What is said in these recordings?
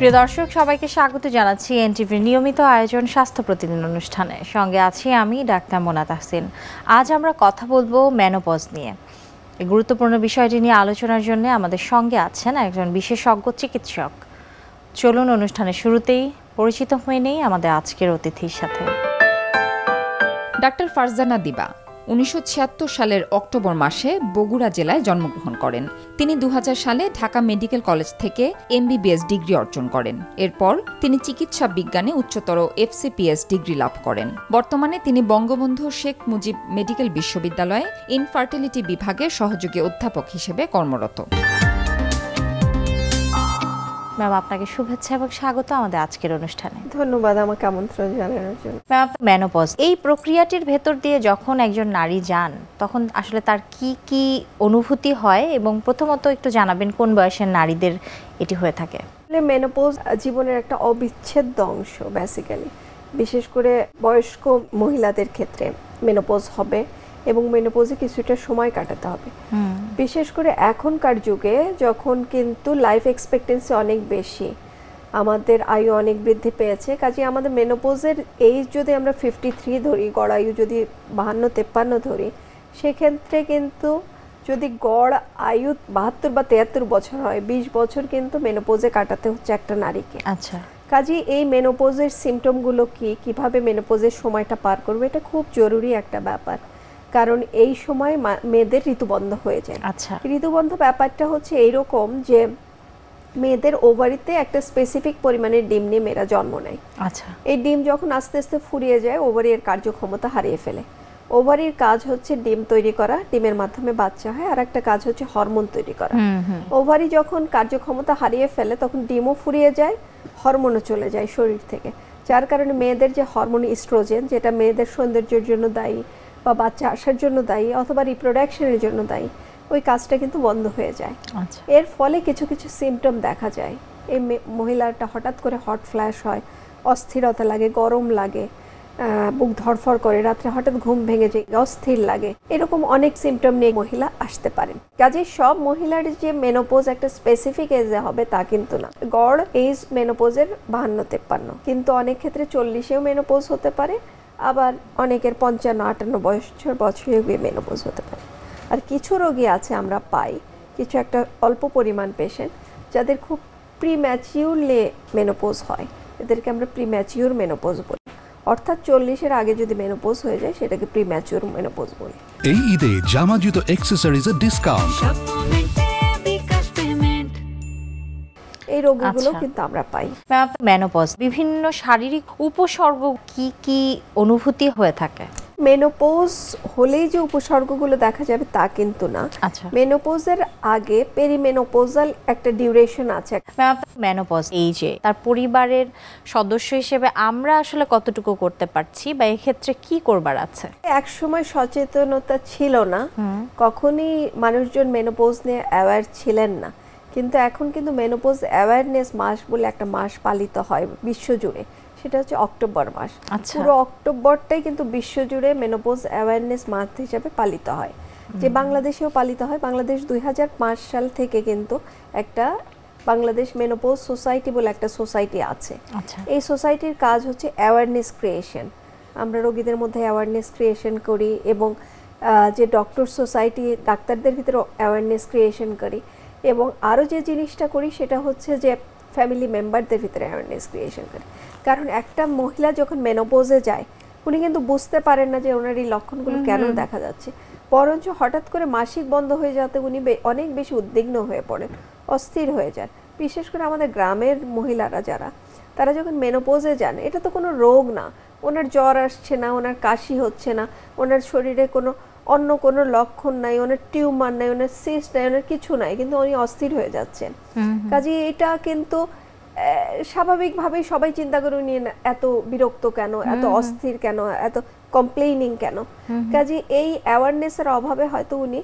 প্রিয় দর্শক, সবাইকে স্বাগত জানাচ্ছি এনটিভির নিয়মিত আয়োজন স্বাস্থ্য প্রতিদিন অনুষ্ঠানে। সঙ্গে আছি আমি ডাক্তার মোনা তাহসিন। আজ আমরা কথা বলবো মেনোপজ নিয়ে। এই গুরুত্বপূর্ণ বিষয়টি নিয়ে আলোচনার জন্য আমাদের সঙ্গে আছেন একজন বিশেষজ্ঞ চিকিৎসক। চলুন অনুষ্ঠানের শুরুতেই পরিচিত হয়ে নেই আমাদের আজকের অতিথির সাথে। ডাক্তার ফারজানা দিবা 1976 সালের অক্টোবর মাসে বগুড়া জেলায় জন্মগ্রহণ করেন। তিনি 2000 সালে ঢাকা মেডিকেল কলেজ থেকে MBBS ডিগ্রি অর্জন করেন। এরপর তিনি চিকিৎসা বিজ্ঞানে উচ্চতর FCPS ডিগ্রি লাভ করেন। বর্তমানে তিনি বঙ্গবন্ধু শেখ মুজিব মেডিকেল বিশ্ববিদ্যালয়ে ইনফার্টিলিটি বিভাগে সহযোগী অধ্যাপক হিসেবে কর্মরত। ম্যাম, আপনাকে শুভেচ্ছা এবং স্বাগত আমাদের আজকের অনুষ্ঠানে। ধন্যবাদ আমাকে আমন্ত্রণ জানানোর জন্য। ম্যাম, মেনোপজ এই প্রক্রিয়াটির ভেতর দিয়ে যখন একজন নারী যান তখন আসলে তার কি কি অনুভূতি হয় এবং প্রথমত একটু জানাবেন কোন বয়সের নারীদের এটি হয়ে থাকে? মেনোপজ জীবনের একটা অবিচ্ছেদ্য অংশ বেসিক্যালি, বিশেষ করে বয়স্ক মহিলাদের ক্ষেত্রে মেনোপজ হবে এবং মেনোপজে কিছুটা সময় কাটাতে হবে। বিশেষ করে এখনকার যুগে যখন কিন্তু লাইফ এক্সপেক্টেন্সি অনেক বেশি, আমাদের আয়ু অনেক বৃদ্ধি পেয়েছে, কাজে আমাদের মেনোপজের এইজ যদি আমরা 53 ধরি, গড় আয়ু যদি 52-53 ধরি, সেক্ষেত্রে কিন্তু যদি গড় আয়ু 72 বা 73 বছর হয়, 20 বছর কিন্তু মেনোপজে কাটাতে হচ্ছে একটা নারীকে। আচ্ছা, কাজে এই মেনোপজের সিমটমগুলো কিভাবে মেনোপজের সময়টা পার করবে, এটা খুব জরুরি একটা ব্যাপার। কারণ এই সময় মেয়েদের ঋতুবন্ধ হয়ে যায়। আচ্ছা, ঋতুবন্ধ ব্যাপারটা হচ্ছে এইরকম যে মেয়েদের ওভারিতে একটা স্পেসিফিক পরিমাণের ডিম নিয়ে মেয়েরা জন্ম নেয়। আচ্ছা, এই ডিম যখন আস্তে আস্তে ফুরিয়ে যায়, ওভারি এর কার্যক্ষমতা হারিয়ে ফেলে। ওভারির কাজ হচ্ছে ডিম তৈরি করা, ডিমের মাধ্যমে বাচ্চা হয়, আর একটা কাজ হচ্ছে হরমোন তৈরি করা। ওভারি যখন কার্যক্ষমতা হারিয়ে ফেলে তখন ডিমও ফুরিয়ে যায়, হরমোনও চলে যায় শরীর থেকে, যার কারণে মেয়েদের যে হরমোন ইস্ট্রোজেন, যেটা মেয়েদের সৌন্দর্যের জন্য দায়ী বা বাচ্চা আসার জন্য দায়ী অথবা রিপ্রোডাকশনের জন্য দায়ী, ওই কাজটা কিন্তু বন্ধ হয়ে যায়। এর ফলে কিছু কিছু সিমটম দেখা যায়। এই মহিলাটা হঠাৎ করে হট ফ্ল্যাশ হয়, অস্থিরতা লাগে, গরম লাগে, বুক ধড়ফড় করে, রাত্রে হঠাৎ ঘুম ভেঙে যায়, অস্থির লাগে, এরকম অনেক সিমটম নিয়ে মহিলা আসতে পারেন। কাজে সব মহিলার যে মেনোপোজ একটা স্পেসিফিক এজে হবে তা কিন্তু না। গড় এজ মেনোপোজের 52-53, কিন্তু অনেক ক্ষেত্রে 40-এও মেনোপোজ হতে পারে, আবার অনেকের 55-58 বছরে মেনোপোজ হতে পারে। আর কিছু রোগী আছে আমরা পাই, কিছু একটা অল্প পরিমাণ পেশেন্ট যাদের খুব প্রিম্যাচিউরলি মেনোপোজ হয়, এদেরকে আমরা প্রিম্যাচিউর মেনোপোজ বলি। অর্থাৎ 40-এর আগে যদি মেনোপোজ হয়ে যায় সেটাকে প্রিম্যাচিউর মেনোপোজ বলি। এই ঈদে জামা জুতো অ্যাকসেসরিজের ডিসকাউন্ট, এই রোগগুলো কিন্তু আমরা পাই। মেনোপজ বিভিন্ন শারীরিক উপসর্গ কি কি অনুভূতি হয়ে থাকে? মেনোপোজ হলেই যে উপসর্গগুলো দেখা যাবে তা কিন্তু না। মেনোপোজের আগে পেরিমেনোপোজাল একটা ডিউরেশন আছে। মেনোপজ এই যে তার পরিবারের সদস্য হিসেবে আমরা আসলে কতটুকু করতে পারছি বা এই ক্ষেত্রে কি করবার আছে? এক সময় সচেতনতা ছিল না, কখনই মানুষজন মেনোপোজ নিয়ে অ্যাওয়্যার ছিলেন না, কিন্তু এখন কিন্তু মেনোপোজ অ্যাওয়ারনেস মাস বলে একটা মাস পালিত হয় বিশ্বজুড়ে, সেটা হচ্ছে অক্টোবর মাস। পুরো অক্টোবরটাই কিন্তু বিশ্বজুড়ে মেনোপোজ অ্যাওয়ারনেস মাস হিসেবে পালিত হয়, যে বাংলাদেশেও পালিত হয়। বাংলাদেশ 2005 সাল থেকে কিন্তু একটা বাংলাদেশ মেনোপোজ সোসাইটি বলে একটা সোসাইটি আছে। এই সোসাইটির কাজ হচ্ছে অ্যাওয়ারনেস ক্রিয়েশন। আমরা রোগীদের মধ্যে অ্যাওয়ারনেস ক্রিয়েশন করি এবং যে ডক্টর সোসাইটি, ডাক্তারদের ভিতরে অ্যাওয়ারনেস ক্রিয়েশন করি, এবং আরও যে জিনিসটা করি সেটা হচ্ছে যে ফ্যামিলি মেম্বারদের ভিতরে অ্যাওয়ারনেস ক্রিয়েশন করি। কারণ একটা মহিলা যখন মেনোপোজে যায়, উনি কিন্তু বুঝতে পারেন না যে ওনার এই লক্ষণগুলো কেন দেখা যাচ্ছে, বরঞ্চ হঠাৎ করে মাসিক বন্ধ হয়ে যাতে উনি অনেক বেশি উদ্বিগ্ন হয়ে পড়েন, অস্থির হয়ে যান। বিশেষ করে আমাদের গ্রামের মহিলারা যারা, তারা যখন মেনোপোজে যান, এটা তো কোনো রোগ না, ওনার জ্বর আসছে না, ওনার কাশি হচ্ছে না, ওনার শরীরে অন্য কোনো লক্ষণ নাই, ওনার টিউমার নাই, ওনার সিস্ট নাই, ওনার কিছু নাই, কিন্তু উনি অস্থির হয়ে যাচ্ছেন। কাজে এটা কিন্তু স্বাভাবিকভাবেই সবাই চিন্তা করে উনি এত বিরক্ত কেন, এত অস্থির কেন, এত কমপ্লেইনিং কেন। কাজে এই অ্যাওয়ারনেসের অভাবে হয়তো উনি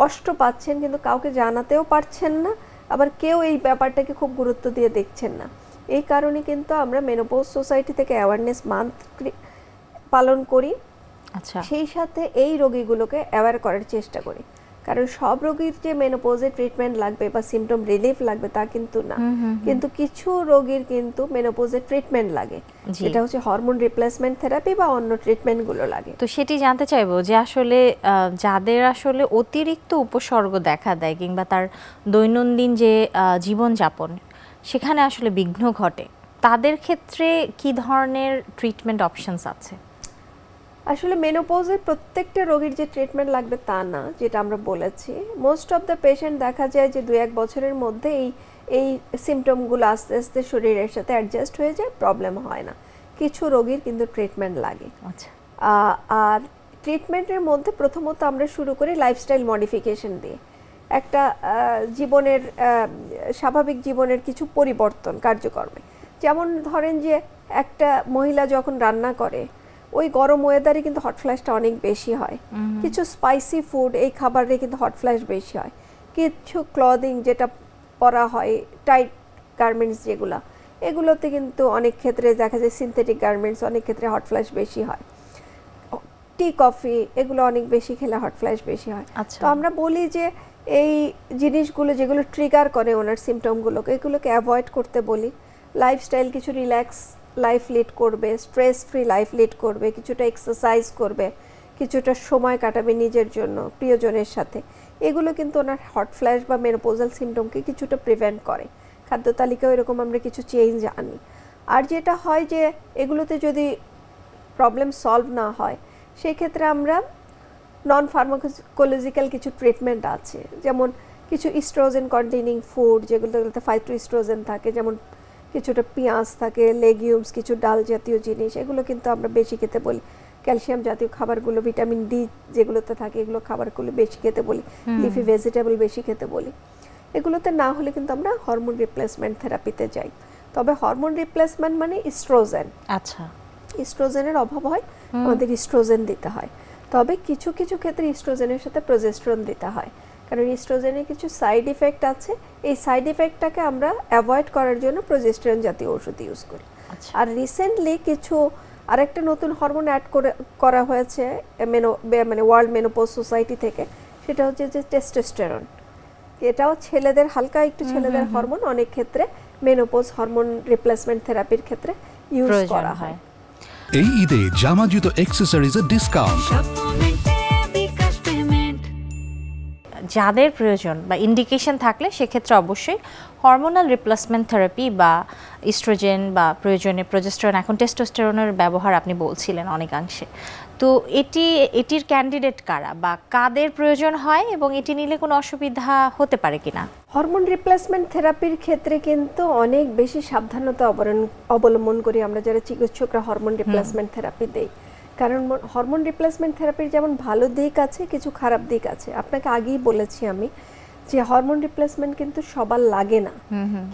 কষ্ট পাচ্ছেন, কিন্তু কাউকে জানাতেও পারছেন না, আবার কেউ এই ব্যাপারটাকে খুব গুরুত্ব দিয়ে দেখছেন না। এই কারণে কিন্তু আমরা মেনোপোজ সোসাইটি থেকে অ্যাওয়ারনেস মান্থ পালন করি, সেই সাথে এই রোগীগুলোকে অ্যাওয়ার করার চেষ্টা করি। কারণ সব রোগীর যে মেনোপজে ট্রিটমেন্ট লাগবে বা সিমটম রিলিফ লাগবে তা কিন্তু না, কিন্তু কিছু রোগীর কিন্তু মেনোপজে ট্রিটমেন্ট লাগে, এটা হচ্ছে হরমোন রিপ্লেসমেন্ট থেরাপি বা অন্য ট্রিটমেন্টগুলো লাগে। তো সেটি জানতে চাইবো যে আসলে যাদের আসলে অতিরিক্ত উপসর্গ দেখা দেয় কিংবা তার দৈনন্দিন যে জীবনযাপন সেখানে আসলে বিঘ্ন ঘটে, তাদের ক্ষেত্রে কি ধরনের ট্রিটমেন্ট অপশনস আছে? আসলে মেনোপজের প্রত্যেকটা রোগীর যে ট্রিটমেন্ট লাগবে তা না, যেটা আমরা বলেছি মোস্ট অফ দ্য পেশেন্ট দেখা যায় যে 2-1 বছরের মধ্যে এই সিমটমগুলো আস্তে আস্তে শরীরের সাথে অ্যাডজাস্ট হয়ে যায়, প্রবলেম হয় না। কিছু রোগীর কিন্তু ট্রিটমেন্ট লাগে। আচ্ছা, আর ট্রিটমেন্টের মধ্যে প্রথমত আমরা শুরু করি লাইফস্টাইল মডিফিকেশন দিয়ে, একটা জীবনের স্বাভাবিক জীবনের কিছু পরিবর্তন কার্যকর্মে। যেমন ধরেন যে একটা মহিলা যখন রান্না করে ওই গরম ওয়েদারে কিন্তু হট ফ্ল্যাশটা অনেক বেশি হয়, কিছু স্পাইসি ফুড এই খাবারে কিন্তু হট ফ্ল্যাশ বেশি হয়, কিছু ক্লদিং যেটা পরা হয় টাইট গার্মেন্টস যেগুলো, এগুলোতে কিন্তু অনেক ক্ষেত্রে দেখা যায় সিনথেটিক গার্মেন্টস, অনেক ক্ষেত্রে হট ফ্ল্যাশ বেশি হয়। টি কফি এগুলো অনেক বেশি খেলে হট ফ্ল্যাশ বেশি হয়। তো আমরা বলি যে এই জিনিসগুলো যেগুলো ট্রিগার করে ওনার সিমটমগুলোকে, এগুলোকে অ্যাভয়েড করতে বলি। লাইফস্টাইল কিছু রিল্যাক্স লাইফ লিড করবে, স্ট্রেস ফ্রি লাইফ লিড করবে, কিছুটা এক্সারসাইজ করবে, কিছুটা সময় কাটাবে নিজের জন্য প্রিয়জনের সাথে, এগুলো কিন্তু ওনার হট ফ্ল্যাশ বা মেনোপোজাল সিমটমকে কিছুটা প্রিভেন্ট করে। খাদ্য তালিকাও এরকম আমরা কিছু চেঞ্জ আনি। আর যেটা হয় যে এগুলোতে যদি প্রবলেম সলভ না হয় সেই ক্ষেত্রে আমরা নন ফার্মাকোলজিক্যাল কিছু ট্রিটমেন্ট আছে, যেমন কিছু ইস্ট্রোজেন কন্টেইনিং ফুড যেগুলোতে ফাইটোস্ট্রোজেন থাকে, যেমন কিছুটা পেঁয়াজ থাকে, লেগিউমস, কিছু ডাল জাতীয় জিনিস, এগুলো কিন্তু আমরা বেশি খেতে বলি। ক্যালসিয়াম জাতীয় খাবারগুলো, ভিটামিন ডি যেগুলোতে থাকে এগুলো খাবারগুলো বেশি খেতে বলি, লিফি ভেজিটেবল বেশি খেতে বলি। এগুলোতে না হলে কিন্তু আমরা হরমোন রিপ্লেসমেন্ট থেরাপিতে যাই। তবে হরমোন রিপ্লেসমেন্ট মানে ইস্ট্রোজেন, আচ্ছা, ইস্ট্রোজেনের অভাব হয়, আমাদের ইস্ট্রোজেন দিতে হয়। তবে কিছু কিছু ক্ষেত্রে ইস্ট্রোজেনের সাথে প্রজেস্টেরন দিতে হয়, কারণ ইস্ট্রোজেনের কিছু সাইড ইফেক্ট আছে, এই সাইড ইফেক্টটাকে আমরা অ্যাভয়েড করার জন্য প্রজেস্টেরন জাতীয় ওষুধ ইউজ করি। আর রিসেন্টলি কিছু আরেকটা নতুন হরমোন অ্যাড করা হয়েছে মানে ওয়ার্ল্ড মেনোপজ সোসাইটি থেকে, সেটা হচ্ছে যে টেস্টোস্টেরন। এটাও ছেলেদের হালকা একটু ছেলেদের হরমোন, অনেক ক্ষেত্রে মেনোপজ হরমোন রিপ্লেসমেন্ট থেরাপির ক্ষেত্রে ইউজ করা হয়। এই ঈদে জামা জুতো অ্যাক্সেসরিজের ডিসকাউন্ট। যাদের প্রয়োজন বা ইন্ডিকেশন থাকলে সেক্ষেত্রে অবশ্যই হরমোনাল রিপ্লেসমেন্ট থেরাপি বা ইস্ট্রোজেন বা প্রয়োজনে প্রজেস্টেরন, এখন টেস্টোস্টেরনের ব্যবহার আপনি বলছিলেন অনেকাংশে, তো এটির ক্যান্ডিডেট কারা বা কাদের প্রয়োজন হয় এবং এটি নিলে কোনো অসুবিধা হতে পারে কিনা? হরমোন রিপ্লেসমেন্ট থেরাপির ক্ষেত্রে কিন্তু অনেক বেশি সাবধানতা অবলম্বন করি আমরা যারা চিকিৎসকরা হরমোন রিপ্লেসমেন্ট থেরাপি দেই, কারণ হরমোন রিপ্লেসমেন্ট থেরাপির যেমন ভালো দিক আছে কিছু খারাপ দিক আছে। আপনাকে আগেই বলেছি আমি যে হরমোন রিপ্লেসমেন্ট কিন্তু সবার লাগে না,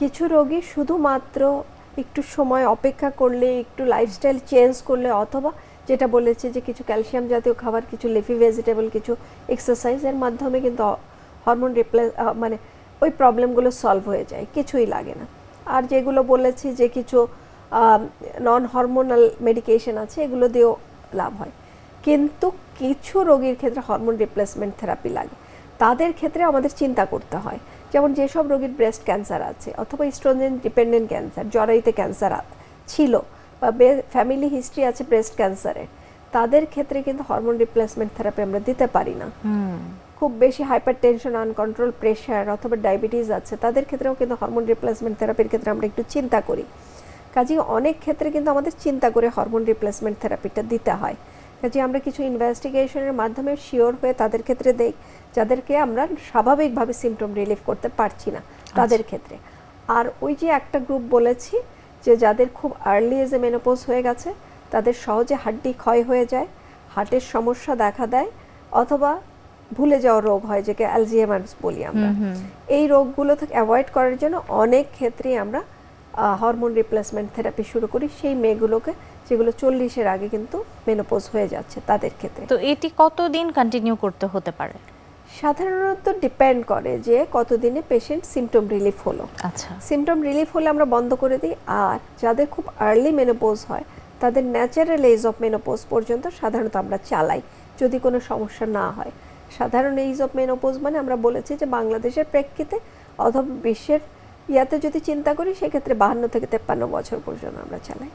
কিছু রোগী শুধুমাত্র একটু সময় অপেক্ষা করলে, একটু লাইফস্টাইল চেঞ্জ করলে, অথবা যেটা বলেছে যে কিছু ক্যালসিয়াম জাতীয় খাবার, কিছু লিফি ভেজিটেবল, কিছু এক্সারসাইজের মাধ্যমে কিন্তু হরমোন মানে ওই প্রবলেমগুলো সলভ হয়ে যায়, কিছুই লাগে না। আর যেগুলো বলেছি যে কিছু নন হরমোনাল মেডিকেশন আছে এগুলো দিয়েও লাভ হয়, কিন্তু কিছু রোগীর ক্ষেত্রে হরমোন রিপ্লেসমেন্ট থেরাপি লাগে, তাদের ক্ষেত্রে আমাদের চিন্তা করতে হয়। যেমন যেসব রোগীর ব্রেস্ট ক্যান্সার আছে অথবা ইস্ট্রোজেন ডিপেন্ডেন্ট ক্যান্সার, জরায়ুতে ক্যান্সার ছিল বা ফ্যামিলি হিস্ট্রি আছে ব্রেস্ট ক্যান্সারের, তাদের ক্ষেত্রে কিন্তু হরমোন রিপ্লেসমেন্ট থেরাপি আমরা দিতে পারি না। খুব বেশি হাইপার টেনশন, আনকন্ট্রোল প্রেশার অথবা ডায়াবেটিস আছে, তাদের ক্ষেত্রেও কিন্তু হরমোন রিপ্লেসমেন্ট থেরাপির ক্ষেত্রে আমরা একটু চিন্তা করি। কাজেই অনেক ক্ষেত্রে কিন্তু আমাদের চিন্তা করে হরমোন রিপ্লেসমেন্ট থেরাপিটা দিতে হয়। কাজেই আমরা কিছু ইনভেস্টিগেশনের মাধ্যমে শিওর হয়ে তাদের ক্ষেত্রে দেই যাদেরকে আমরা স্বাভাবিকভাবে সিমটম রিলিফ করতে পারছি না তাদের ক্ষেত্রে। আর ওই যে একটা গ্রুপ বলেছি যে যাদের খুব আর্লি এজে মেনোপজ হয়ে গেছে, তাদের সহজে হাড্ডি ক্ষয় হয়ে যায়, হার্টের সমস্যা দেখা দেয়, অথবা ভুলে যাওয়ার রোগ হয় যেকে অ্যালজিহাইমার্স বলি আমরা, এই রোগগুলো থেকে অ্যাভয়েড করার জন্য অনেক ক্ষেত্রেই আমরা হরমোন রিপ্লেসমেন্ট থেরাপি শুরু করি সেই মেয়েগুলোকে যেগুলো 40-এর আগে কিন্তু মেনোপজ হয়ে যাচ্ছে তাদের ক্ষেত্রে। তো এটি কতদিন কন্টিনিউ করতে হতে পারে? সাধারণত ডিপেন্ড করে যে কতদিনে পেশেন্ট সিমটম রিলিফ হলো। আচ্ছা, সিমটম রিলিফ হলে আমরা বন্ধ করে দিই। আর যাদের খুব আর্লি মেনোপজ হয় তাদের ন্যাচারাল এজ অফ মেনোপজ পর্যন্ত সাধারণত আমরা চালাই যদি কোনো সমস্যা না হয়। সাধারণ এইজ অফ মেনোপজ মানে আমরা বলেছি যে বাংলাদেশের প্রেক্ষিতে অথবা বিশ্বের ইয়াতে যদি চিন্তা করি সেক্ষেত্রে 52 থেকে 53 বছর পর্যন্ত আমরা চালাই।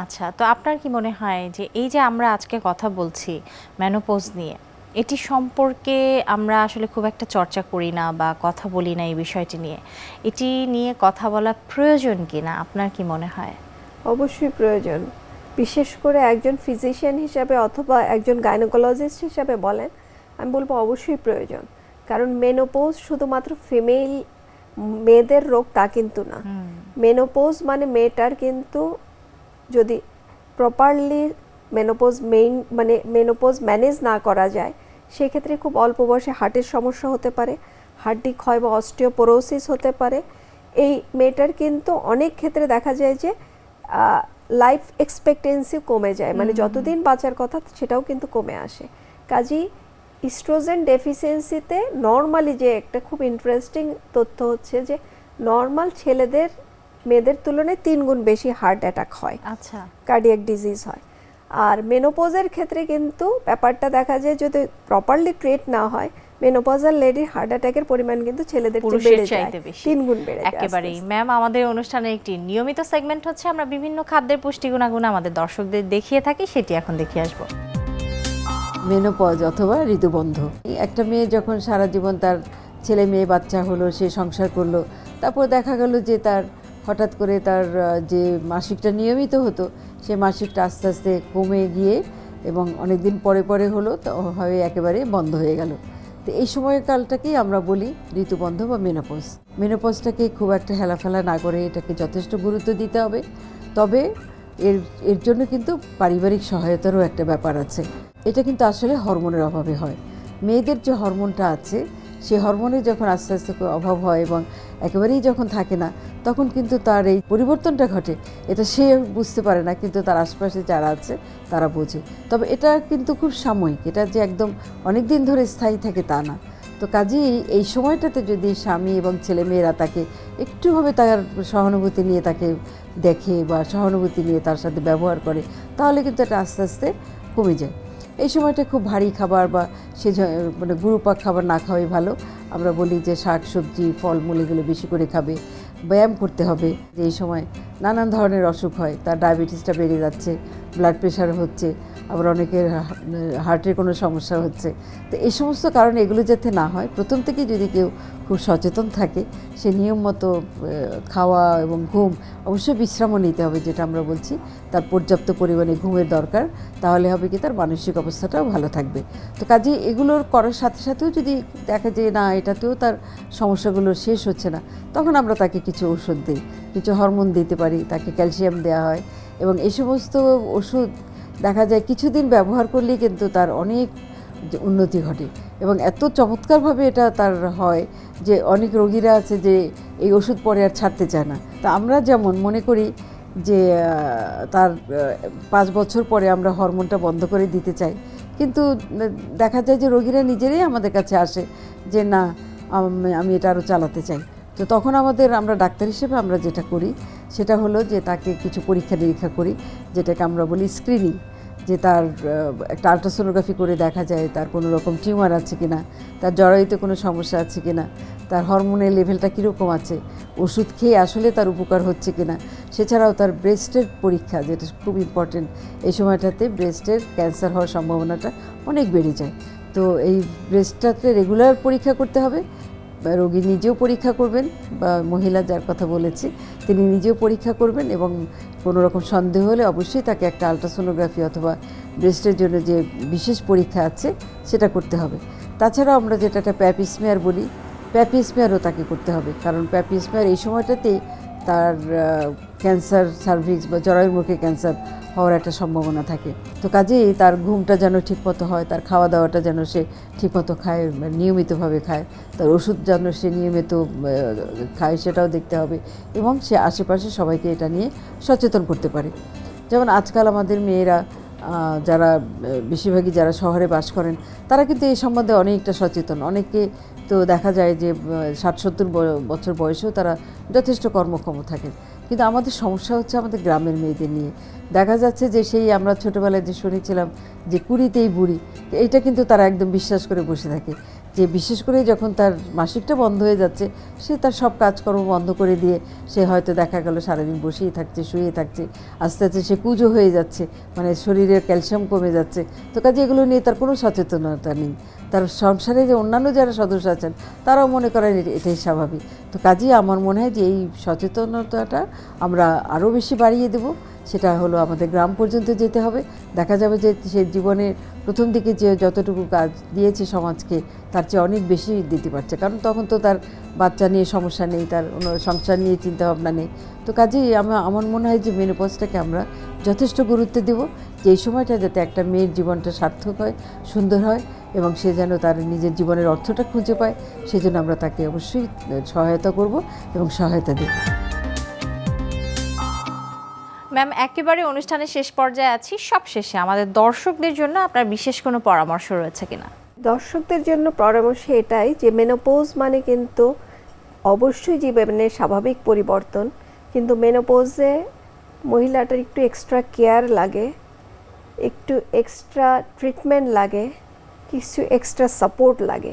আচ্ছা, তো আপনার কি মনে হয় যে এই যে আমরা আজকে কথা বলছি মেনোপজ নিয়ে, এটি সম্পর্কে আমরা আসলে খুব একটা চর্চা করি না বা কথা বলি না এই বিষয়টি নিয়ে, এটি নিয়ে কথা বলা প্রয়োজন কিনা আপনার কি মনে হয়? অবশ্যই প্রয়োজন, বিশেষ করে একজন ফিজিশিয়ান হিসাবে অথবা একজন গাইনোকোলজিস্ট হিসাবে বলেন, আমি বলবো অবশ্যই প্রয়োজন। কারণ মেনোপজ শুধুমাত্র ফিমেল মেয়েদের রোগ তা কিন্তু না। মেনোপজ মানে মেয়েটার কিন্তু যদি প্রপারলি মেনোপজ ম্যানেজ না করা যায় সেক্ষেত্রে খুব অল্প বয়সে হার্টের সমস্যা হতে পারে, হাড্ডি ক্ষয় বা অস্টিওপোরোসিস হতে পারে। এই মেয়েটার কিন্তু অনেক ক্ষেত্রে দেখা যায় যে লাইফ এক্সপেক্টেন্সি কমে যায়, মানে যতদিন বাঁচার কথা সেটাও কিন্তু কমে আসে। কাজেই ইস্ট্রোজেন ডেফিসিয়েন্সিতে নর্মালি যে একটা খুব ইন্টারেস্টিং তথ্য হচ্ছে যে নর্মাল ছেলেদের মেয়েদের তুলনায় 3 গুণ বেশি হার্ট অ্যাটাক হয়, আচ্ছা, কার্ডিয়াক ডিজিজ হয়। আর মেনোপজের ক্ষেত্রে কিন্তু ব্যাপারটা দেখা যায় যদি প্রপারলি ট্রিট না হয় মেনোপজাল লেডির হার্ট অ্যাটাকের পরিমাণ কিন্তু ছেলেদের চেয়ে বেড়ে যায়, 3 গুণ বেড়ে যায় একেবারেই। ম্যাম, আমাদের অনুষ্ঠানের একটি নিয়মিত সেগমেন্ট হচ্ছে আমরা বিভিন্ন খাদ্যের পুষ্টি গুণাগুণ আমাদের দর্শকদের দেখিয়ে থাকি, সেটি এখন দেখিয়ে আসবো। মেনোপজ অথবা ঋতুবন্ধ। একটা মেয়ে যখন সারা জীবন তার ছেলে মেয়ে বাচ্চা হলো, সে সংসার করলো, তারপর দেখা গেল যে তার হঠাৎ করে তার যে মাসিকটা নিয়মিত হতো সে মাসিকটা আস্তে আস্তে কমে গিয়ে এবং অনেক দিন পরে পরে হলো তো হয়ে একেবারে বন্ধ হয়ে গেল। তো এই সময়কালটাকেই আমরা বলি ঋতুবন্ধ বা মেনোপজ। মেনোপজটাকে খুব একটা হেলাফেলা না করে এটাকে যথেষ্ট গুরুত্ব দিতে হবে। তবে এর জন্য কিন্তু পারিবারিক সহায়তারও একটা ব্যাপার আছে। এটা কিন্তু আসলে হরমোনের অভাবে হয়। মেয়েদের যে হরমোনটা আছে সেই হরমোনের যখন আস্তে আস্তে অভাব হয় এবং একেবারেই যখন থাকে না তখন কিন্তু তার এই পরিবর্তনটা ঘটে। এটা সে বুঝতে পারে না, কিন্তু তার আশপাশে যারা আছে তারা বোঝে। তবে এটা কিন্তু খুব সাময়িক, এটা যে একদম অনেক দিন ধরে স্থায়ী থাকে তা না। তো কাজেই এই সময়টাতে যদি স্বামী এবং ছেলেমেয়েরা তাকে একটুভাবে তার সহানুভূতি নিয়ে তাকে দেখে বা সহানুভূতি নিয়ে তার সাথে ব্যবহার করে তাহলে কিন্তু এটা আস্তে আস্তে কমে যায়। এই সময়টা খুব ভারী খাবার বা মানে গুরুপাক খাবার না খাওয়াই ভালো। আমরা বলি যে শাক সবজি ফলমূল এগুলো বেশি করে খাবে, ব্যায়াম করতে হবে। যে এই সময় নানান ধরনের অসুখ হয়, তার ডায়াবেটিসটা বেড়ে যাচ্ছে, ব্লাড প্রেশার হচ্ছে, আবার অনেকের হার্টের কোনো সমস্যা হচ্ছে। তো এই সমস্ত কারণে এগুলো যাতে না হয় প্রথম থেকেই যদি কেউ খুব সচেতন থাকে, সে নিয়ম মতো খাওয়া এবং ঘুম, অবশ্যই বিশ্রামও নিতে হবে যেটা আমরা বলছি, তার পর্যাপ্ত পরিমাণে ঘুমের দরকার, তাহলে হবে কি তার মানসিক অবস্থাটাও ভালো থাকবে। তো কাজে এগুলোর করার সাথে সাথেও যদি দেখা যায় না এটাতেও তার সমস্যাগুলো শেষ হচ্ছে না, তখন আমরা তাকে কিছু ওষুধ দিই, কিছু হরমোন দিতে পারি, তাকে ক্যালসিয়াম দেওয়া হয়। এবং এই সমস্ত ওষুধ দেখা যায় কিছুদিন ব্যবহার করলেই কিন্তু তার অনেক উন্নতি ঘটে এবং এত চমৎকারভাবে এটা তার হয় যে অনেক রোগীরা আছে যে এই ওষুধ পরে আর ছাড়তে চায় না। তা আমরা যেমন মনে করি যে তার 5 বছর পরে আমরা হরমোনটা বন্ধ করে দিতে চাই, কিন্তু দেখা যায় যে রোগীরা নিজেরাই আমাদের কাছে আসে যে না আমি এটা আরও চালাতে চাই। তো তখন আমরা ডাক্তার হিসেবে আমরা যেটা করি সেটা হলো যে তাকে কিছু পরীক্ষা নিরীক্ষা করি, যেটাকে আমরা বলি স্ক্রিনিং, যে তার একটা আলট্রাসোনোগ্রাফি করে দেখা যায় তার কোনো রকম টিউমার আছে কিনা, তার জরায়ুতে কোনো সমস্যা আছে কিনা, তার হরমোনের লেভেলটা কীরকম আছে, ওষুধ খেয়ে আসলে তার উপকার হচ্ছে কিনা। সেছাড়াও তার ব্রেস্টের পরীক্ষা, যেটা খুব ইম্পর্টেন্ট, এই সময়টাতে ব্রেস্টের ক্যান্সার হওয়ার সম্ভাবনাটা অনেক বেড়ে যায়। তো এই ব্রেস্টটাতে রেগুলার পরীক্ষা করতে হবে। রোগী নিজেও পরীক্ষা করবেন বা মহিলা যার কথা বলেছি তিনি নিজেও পরীক্ষা করবেন এবং কোনো রকম সন্দেহ হলে অবশ্যই তাকে একটা আলট্রাসোনোগ্রাফি অথবা ব্রেস্টের জন্য যে বিশেষ পরীক্ষা আছে সেটা করতে হবে। তাছাড়াও আমরা যেটা একটা প্যাপিস্মিয়ার বলি, প্যাপিস্মিয়ারও তাকে করতে হবে, কারণ প্যাপিস্মিয়ার এই সময়টাতেই তার ক্যান্সার সার্ভিক্স বা জরায়ুর মুখে ক্যান্সার হওয়ার একটা সম্ভাবনা থাকে। তো কাজেই তার ঘুমটা যেন ঠিকমতো হয়, তার খাওয়া দাওয়াটা যেন সে ঠিকমতো খায়, নিয়মিতভাবে খায়, তার ওষুধ যেন সে নিয়মিত খায় সেটাও দেখতে হবে এবং সে আশেপাশে সবাইকে এটা নিয়ে সচেতন করতে পারে। যেমন আজকাল আমাদের মেয়েরা যারা বেশিরভাগই যারা শহরে বাস করেন তারা কিন্তু এই সম্বন্ধে অনেকটা সচেতন। অনেকে তো দেখা যায় যে 60-70 বছর বয়সেও তারা যথেষ্ট কর্মক্ষম থাকেন, কিন্তু আমাদের সমস্যা হচ্ছে আমাদের গ্রামের মেয়েদের নিয়ে। দেখা যাচ্ছে যে সেই আমরা ছোটোবেলায় যে শুনেছিলাম যে কুড়িতেই বুড়ি, এইটা কিন্তু তারা একদম বিশ্বাস করে বসে থাকে, যে বিশেষ করে যখন তার মাসিকটা বন্ধ হয়ে যাচ্ছে সে তার সব কাজকর্ম বন্ধ করে দিয়ে সে হয়তো দেখা গেল সারাদিন বসেই থাকছে, শুয়ে থাকছে, আস্তে আস্তে সে কুঁজো হয়ে যাচ্ছে, মানে শরীরের ক্যালসিয়াম কমে যাচ্ছে। তো কাজে এগুলো নিয়ে তার কোনো সচেতনতা নেই। তার সংসারে যে অন্যান্য যারা সদস্য আছেন তারাও মনে করেন এটাই স্বাভাবিক। তো কাজেই আমার মনে হয় যে এই সচেতনতাটা আমরা আরও বেশি বাড়িয়ে দেব। সেটা হলো আমাদের গ্রাম পর্যন্ত যেতে হবে। দেখা যাবে যে সে জীবনের প্রথম দিকে যে যতটুকু কাজ দিয়েছে সমাজকে তার চেয়ে অনেক বেশি দিতে পারছে, কারণ তখন তো তার বাচ্চা নিয়ে সমস্যা নেই, তার সংসার নিয়ে চিন্তাভাবনা নেই। তো কাজেই আমার মনে হয় যে মেনোপজটাকে আমরা যথেষ্ট গুরুত্ব দেব, যে এই সময়টা যাতে একটা মেয়ের জীবনটা সার্থক হয়, সুন্দর হয় এবং সে যেন তার নিজের জীবনের অর্থটা খুঁজে পায়, সেজন্য আমরা তাকে অবশ্যই সহায়তা করব এবং সহায়তা দেব। ম্যাম, একেবারে অনুষ্ঠানের শেষ পর্যায়ে আছি, সব শেষে আমাদের দর্শকদের জন্য আপনার বিশেষ কোনো পরামর্শ রয়েছে কিনা? দর্শকদের জন্য পরামর্শ এটাই যে মেনোপজ মানে কিন্তু অবশ্যই জীবনের স্বাভাবিক পরিবর্তন, কিন্তু মেনোপজে মহিলাটার একটু এক্সট্রা কেয়ার লাগে, একটু এক্সট্রা ট্রিটমেন্ট লাগে, কিছু এক্সট্রা সাপোর্ট লাগে,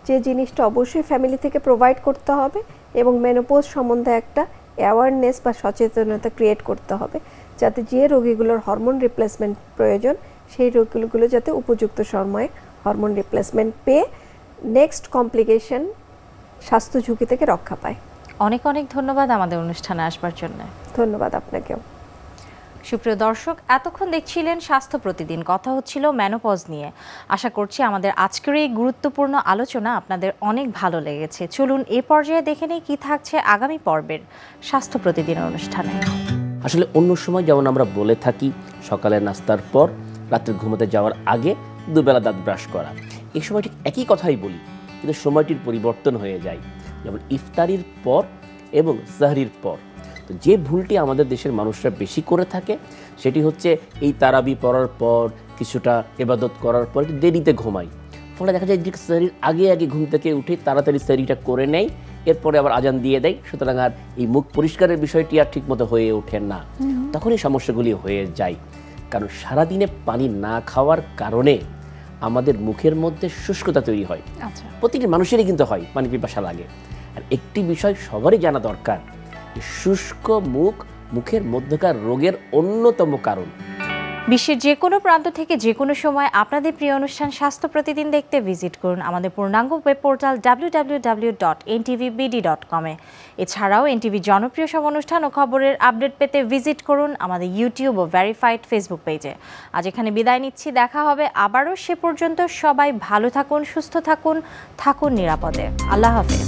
যে জিনিসটা অবশ্যই ফ্যামিলি থেকে প্রোভাইড করতে হবে এবং মেনোপজ সম্বন্ধে একটা অ্যাওয়ারনেস বা সচেতনতা ক্রিয়েট করতে হবে, যাতে যে রোগীগুলোর হরমোন রিপ্লেসমেন্ট প্রয়োজন সেই রোগীগুলো যাতে উপযুক্ত সময়ে হরমোন রিপ্লেসমেন্ট পেয়ে নেক্সট কমপ্লিকেশন স্বাস্থ্য ঝুঁকি থেকে রক্ষা পায়। অনেক অনেক ধন্যবাদ আমাদের অনুষ্ঠানে আসবার জন্য। ধন্যবাদ আপনাকেও। সুপ্রিয় দর্শক, এতক্ষণ দেখছিলেন স্বাস্থ্য প্রতিদিন, কথা হচ্ছিল মেনোপজ নিয়ে। আশা করছি আমাদের আজকের এই গুরুত্বপূর্ণ আলোচনা আপনাদের অনেক ভালো লেগেছে। চলুন এ পর্যায়ে দেখে নেই কি থাকছে আগামী পর্বের স্বাস্থ্য প্রতিদিন অনুষ্ঠানে। আসলে অন্য সময় যেমন আমরা বলে থাকি সকালের নাস্তার পর রাত্রে ঘুমোতে যাওয়ার আগে দুবেলা দাঁত ব্রাশ করা, এই সময় ঠিক একই কথাই বলি, কিন্তু সময়টির পরিবর্তন হয়ে যায়। যেমন ইফতারির পর এবং সাহরির পর। তো যে ভুলটি আমাদের দেশের মানুষরা বেশি করে থাকে সেটি হচ্ছে এই তারাবি পড়ার পর কিছুটা ইবাদত করার পর একটু দেরিতে ঘুমাই, ফলে দেখা যায় যে সাহরির আগে আগে ঘুম থেকে উঠে তাড়াতাড়ি সাহরিটা করে নেয়, এরপরে আবার আজান দিয়ে দেয়, সুতরাং আর এই মুখ পরিষ্কারের বিষয়টি আর ঠিকমতো হয়ে ওঠে না, তখন এই সমস্যাগুলি হয়ে যায়। কারণ সারাদিনে পানি না খাওয়ার কারণে আমাদের মুখের মধ্যে শুষ্কতা তৈরি হয়। প্রতিটি মানুষেরই কিন্তু হয়, পানি পিপাসা লাগে। আর একটি বিষয় সবারই জানা দরকার, শুষ্ক মুখের মধ্যকার রোগের অন্যতম কারণ। বিশ্বের যে কোনো প্রান্ত থেকে যে কোনো সময় আপনাদের প্রিয় অনুষ্ঠান স্বাস্থ্য প্রতিদিন দেখতে ভিজিট করুন আমাদের পূর্ণাঙ্গ ওয়েব পোর্টাল www.ntvbd.com-এ। এছাড়াও এনটিভি জনপ্রিয় সব অনুষ্ঠান ও খবরের আপডেট পেতে ভিজিট করুন আমাদের ইউটিউব ও ভেরিফাইড ফেসবুক পেজে। আজ এখানে বিদায় নিচ্ছি, দেখা হবে আবারও। সে পর্যন্ত সবাই ভালো থাকুন, সুস্থ থাকুন, থাকুন নিরাপদে। আল্লাহ হাফেজ।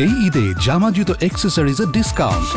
এই ঈদে জামা জুতো অ্যাক্সেসরিজের ডিসকাউন্ট।